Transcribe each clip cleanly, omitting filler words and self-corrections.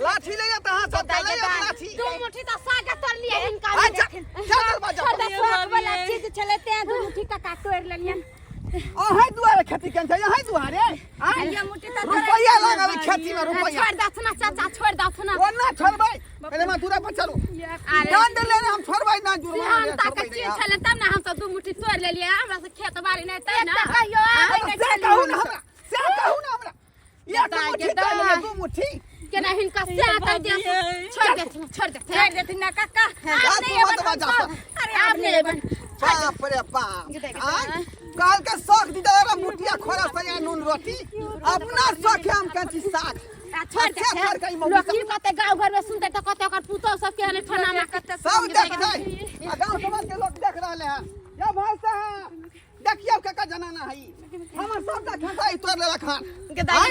लाठी ले जाता हां सब ले लाठी दो मुट्ठी तो सागा तोड़ लिया इनका चल बाजा वाला चीज चलते हैं दो मुट्ठी का काटोर लेलियन हाय दुआरे खेती कन छै हाय दुआरे ये मुट्ठी तो रुपया लागल खेती में रुपया छोड़ दस ना चाचा छोड़ दस ना ओना छोड़बै पहले मैं दूरा पर चलो जान दे ले हम छोड़बै ना जुर्माना हम तक चीज चले तब ना हम सब दो मुट्ठी तोड़ लेलिए हमरा से खेत बाड़ी नहीं तै ना कहियो से कहू ना हमरा ये तो मुट्ठी तोड़ ले दो मुट्ठी के ना हिनका से कर दे छोड़ दे ना काका अरे आपने बाप रे बाप काल के शौक दी दे मुठिया खोरा सया नून रोटी अपना शौक हम कंची साग छोड़ दे लोकी कते गांव घर में सुनते तो कते ओकर पुतो सब के ने थाना में कते सब देख जाए गांव समाज के लोग देख रहले हैं या भाई साहब देखिए काका जनाना है हमर सब का खसाई तोड़ ले रखान के दाई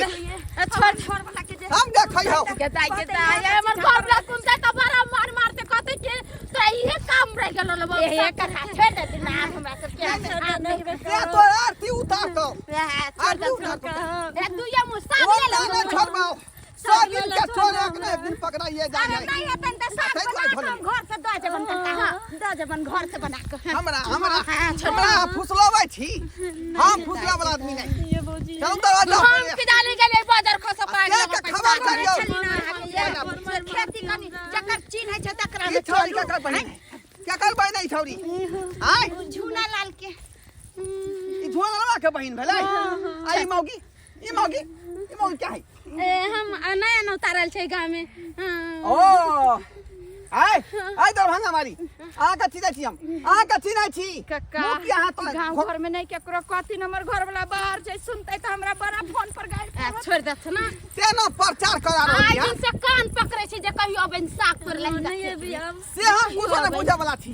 छोड़ वाला के हम देखै हो के दाई हमर घर में सुनते तो बड़ा मारते कते के तो ये काम रह गेल लो ये कथा छोड़ दे ना हमरा सब के ये तो आरती उतार दो तू ये मुसाब ले लो छोड़बाओ सब दिन के छोड़ एक दिन पकड़ाइए जाए नहीं अपन तो साग बना हम घर से दो जबन घर से बना के हमरा फुसलाबै छी हम फुसला वाला आदमी नहीं ये बोजी चल दरवाजा हम के डाली गेले बाजार खस पाए खबर करियो खेती कनी जकर चिन्ह है छ तकरा ये छोरी का बहिन क्या कर बहिन नहीं छोरी आय झूला लाल के ई झोला के बहिन भेलै आई मौगी ई मौगी क्या है हम नया न उतारल छै गांव में ओ आय दरभंगा मारी आ का चिन्ह छी हम आ का चिन्ह छी कक्का गांव घर में नहीं केकरो कथि नंबर घर वाला बाहर छै सुनते त हमरा बड़ा फोन पर गाइड छोड़ दत ना से न प्रचार करा रहल आज से कान पकड़े छै जे कहियो बन साग तोड़ ले नहीं से हम कुछ न बुझा वाला छी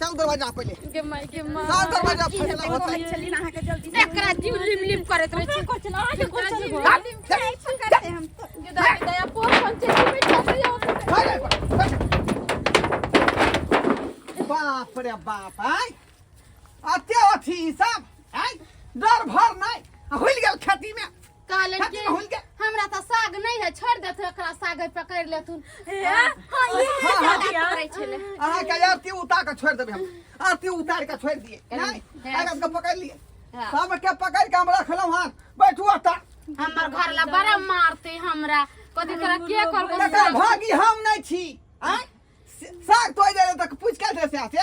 चल दरवाजा पहले के माय चल दरवाजा फैसला होतै चली ना के जल्दी एकरा जीव लिम करत रह छी चल पकड़ते हम दया फोन से बाप रे बाप आय अते अथी सब आय डर भर नहीं होइल गेल खेती में काले के हमरा त साग नहीं है छोड़ दे तो एकरा साग पकड़ लेथुन हां ये पकड़ै छले अहा के आरती उतार के छोड़ देबे हम आरती उतार के छोड़ दिए नहीं आगे के पकड़ लिए सब के पकड़ के हम रखलौ हां बैठू आता हमर घर ला बड़ा मारते हमरा कदी तोरा के करबो भागी हम नहीं छी आय साग तोड़ देले तक पूछ के दे से आते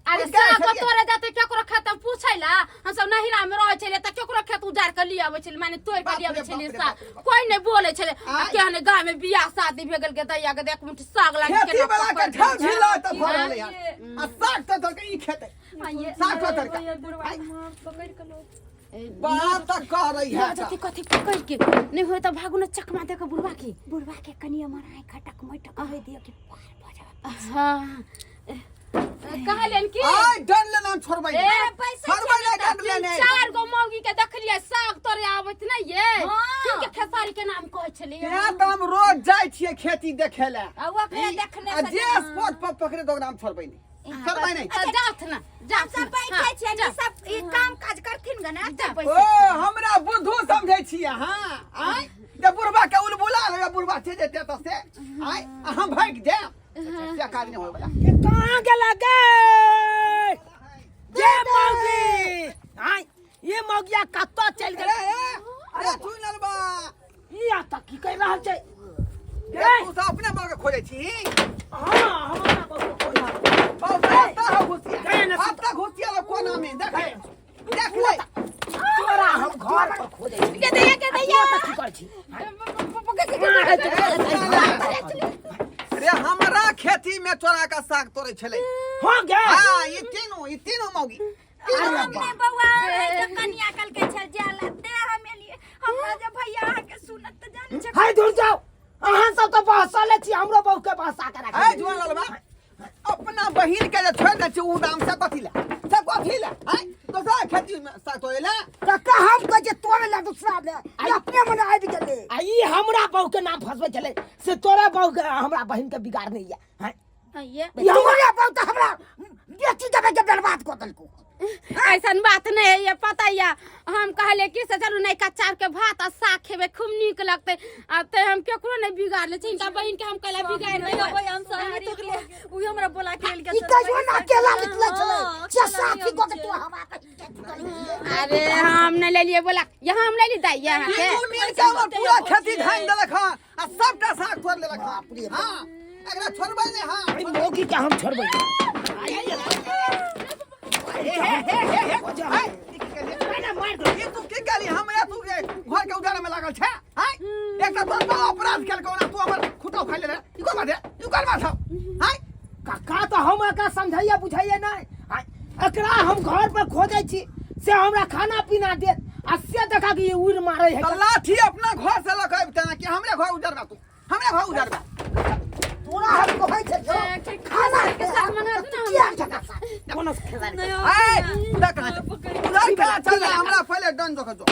अरे साग तोड़े जाते केकरो खेत पूछैला हम सब नहिरा में रहै छले त केकरो खेत उजार के लिए आबै छले माने तोड़ के लिए आबै छले साग कोई नहीं बोले छले केहने गांव में बियाह शादी भ गेल के दैया के देख मुठी साग लागी के खेती वाला के ठाव झिला त भर रहले यार आ साग त के ई खेते साग तो कर के पकड़ के लो बात त कर रही है कथि पकड़ के नहीं होय त भागु न चकमा दे के बुढ़वा के कनिया मराई खटक मटक कह दियो कि पार भ जाबे हां कहलन की आय डन ले नाम छोड़बै ए पैसा डन लेने चार गो मौगी के देखलिए साग तोरे आवत न ये के खेसारी के नाम कहै छली ए त हम रोज जाय छियै खेती देखे ले आवा के देखने से जे स्पॉट पर पकड़े तो नाम छोड़बै नहीं छोड़बै नहीं जात ना जा सब बैठे छै नि सब ई काम काज करथिन ग ना ओ हमरा बुद्धू समझै छियै हां आय जे बुढ़वा के उलबुला लगे बुढ़वा छे जेते त से आय हम भाग जाय क्या काज नहीं होय वाला कहां गेला गे जे मौगी आय ये मौगिया कत्तो चल गेल अरे तू नलबा ई आता की कह रहल छै तू सब अपने बाग खोले छी हां हमरा बाग खोला बहुत हो घुसिया अब तक घुसिया लो कोना में देख ले तोरा हम घर पर खोजे छी के दैया की कर छी अरे हमरा खेती में तोरा का साग तोड़े छले हो गए हां ये तीनों मौगी अपने बउआ है कन्या कल के छल जाला दे हमें लिए हमरा जे भैया के सुनत त जान छ हाय दूर जाओ अहां सब तो भाषा ले छी हमरो बहु के भाषा के राख ए जुआन ललबा अपना बहिन के जे छोड़ दे छी उ दाम से कथि ले हां दूसरा खेती में साथ होएला काका हम कह जे तोरे ला दूसरा ले ये अपने मन आबि गेले आई हमरा बहू के नाम फसबे चले से तोरे बहू के हमरा बहिन के बिगाड़ नहीं है ये ये हमरा बहू त हमरा बेटी देबे के बर्बाद कर देलको ऐसा बात नहीं है ये पता है हम कहले कि से चलू नहीं चार के भात और साग खेबे खूब नीक लगते अब ते हम केकरो नहीं बिगाड़ ले चिंता बहन के हम कहला बिगाड़ नहीं होय हम सारी तो उ हमरा बोला के लेल ई कहियो ना अकेला निकले चले से साथी को के तू हमरा अरे हम न ले लिए बोला यहां हम ले ली दाई यहां के तू मिल के हमर पूरा खेती धान देलक हां आ सबटा साग छोड़ लेलक हां एकरा छोड़बै ने हां अरे मोगी के हम छोड़बै ये तू की गाली हमरा तू के घर के उजाला में लागल छे हैं एकटा तो बड़ा अपराध केलको ना तू हमर खुटा खाइ ले ई कोन बात है ई कोन बात है हैं काका तो हम का समझाइए बुझाइए नहीं एकरा हम घर पर खोदै छी से हमरा खाना पीना दे आ से देखा कि ये उड़ मारे है लाठी अपना घर से लक आबि तना कि हमरे घर उजरबा तू हमरे घर उजरबा पूरा हम कहै छै खाना के साथ मंगा दो किया जगह कोनो खेदार ए देख उधर का चल हमरा पहले दंड दो जो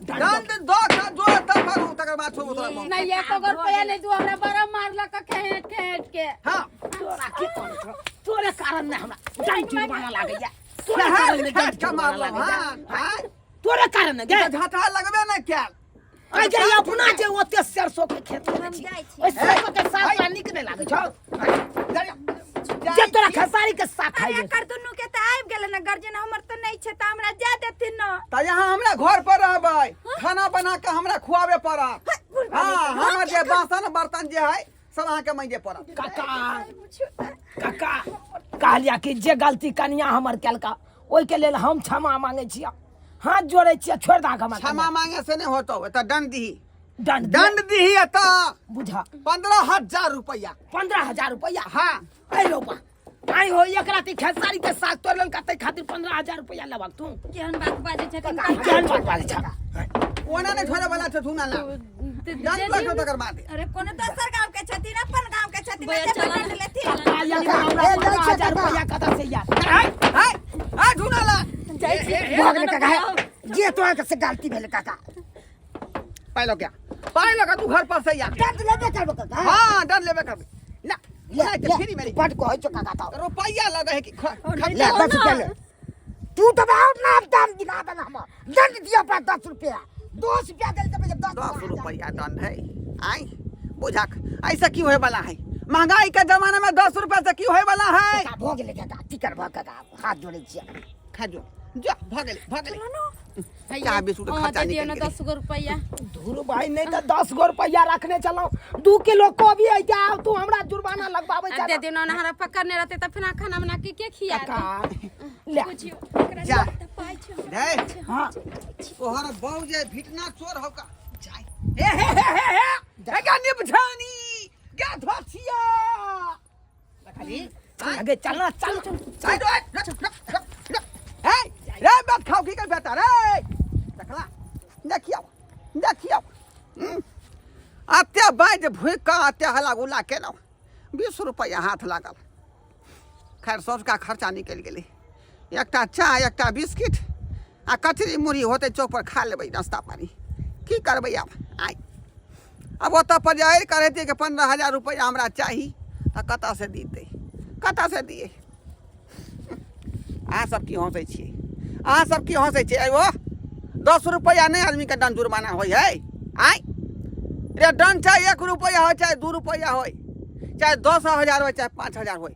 दंड दो का जो तब करू तकर बाद छोड़ उतर नहीं ये तो रुपया नहीं तू हमरा बड़ा मारला का खेत खेत के हां तोरा की कोन तोरे कारण ने हमरा दंड जुर्माना लागैया तोरे कारण ने दंड जुर्माना हां तोरे कारण ने गे घाटा लगबे न क्या आ जे अपना जे ओते सरसों के खेत में छी ओइ सरसों के साग पानी के नहीं लागे छौ जे तोरा खेसारी के साग खाइ अरे कर दुनु के त आइब गेल न गर्जन हमर त नहीं छै त हमरा जा देथिन न त यहाँ हमरा घर पर रहबै खाना बना के हमरा खुआबे पड़त हां हमर जे बासन बर्तन जे है सब अहाँ के मांगे पड़त काका कहलिया कि जे गलती कनिया हमर केलका ओइ के लेल हम क्षमा मांगे छी हाथ जोड़े छी छोड़ दा के क्षमा मांगे से नहीं होतो त दंड दी दंड दी त बुझा 15,000 रुपया 15,000 रुपया हां आई लोबा आई हो एक राती खेसारी के साग तोड़लन कते खातिर 15,000 रुपया लेबा तू केहन बात बाजे छै केहन बात बाजे छ ओना नहीं छोड़े वाला छ धुना ला दंड लगतो तकर बाद अरे कोनो दोसर गांव के छथिन अपन गांव के छथिन जे दंड लेथिन आया का हमरा 15,000 रुपया कता से यार हाय धुना ला भगने काका जे तोरा से गलती भेल काका पाइलो क्या पाइलो का तू घर पर से यार दंड लेबे करबो काका हां दंड लेबे करबे ना ले फ्री मेरी पट को हो काका तो रुपया लगे है कि ले बस चल तू तो बहुत नाम दाम दिखा देना हम दंड दिया पर 10 रुपया 10 रुपया दे देबे 10 रुपया दंड है आई बुझा ऐसा क्यों होए वाला है महंगाई के जमाना में 10 रुपया से क्यों होए वाला है भोग ले काका टिकर भा काका हाथ जोड़े छिया खा जो जा भागले क्या बेसु तो खर्चा दियो ना निकल 10 गो रुपया धुर भाई नहीं तो 10 गो रुपया रखने चलो 2 किलो कोबी है क्या तू हमरा जुर्माना लगवावे आ दे दियो ना हमारा पकड़ने रहते त फिर खाना बना के खिया ले जा पाइ छै दे हां तोहर बहु जे भिटना चोर हो का जाय हे का निबझानी क्या धोथिया खाली आगे चलना चल साइड हे रे बात खाओ की कर बेटा रे देखला देखियो आत्या बाज भूका आत्या हला गुला के ना 20 रुपया हाथ लागल खैर सब का खर्चा निकल गेलै एकटा चाय एकटा बिस्किट आ कचरी मुड़ी होते चौक पर खा लेबै नाश्ता पानी की करबै अब आई अब ओतऽ पर जाए कहते कि 15,000 रुपया हमरा चाही त कतऽ से दीते कतऽ से दिए अहाँ सब की हंसै छियै अहाँ सब की हंसै छियै ओ 10 रुपया नहीं आदमी के दंड जुर्माना होय है आई रे दंड चाहे 1 रुपया हो चाहे 2 रुपया हो चाहे 10,000 हो चाहे 5,000 हो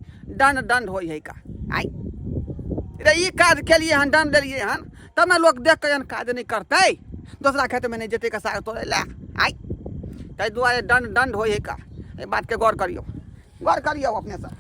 दंड होय है का आई रे ई काज के लिए हम दंड देलिए हन तब ना लोग देख के काज नहीं करते दूसरा खेत में नहीं जेते का साग तोड़े ला आई ताहि दुआरे दंड होय है का ए बात के गौर करियो अपने से।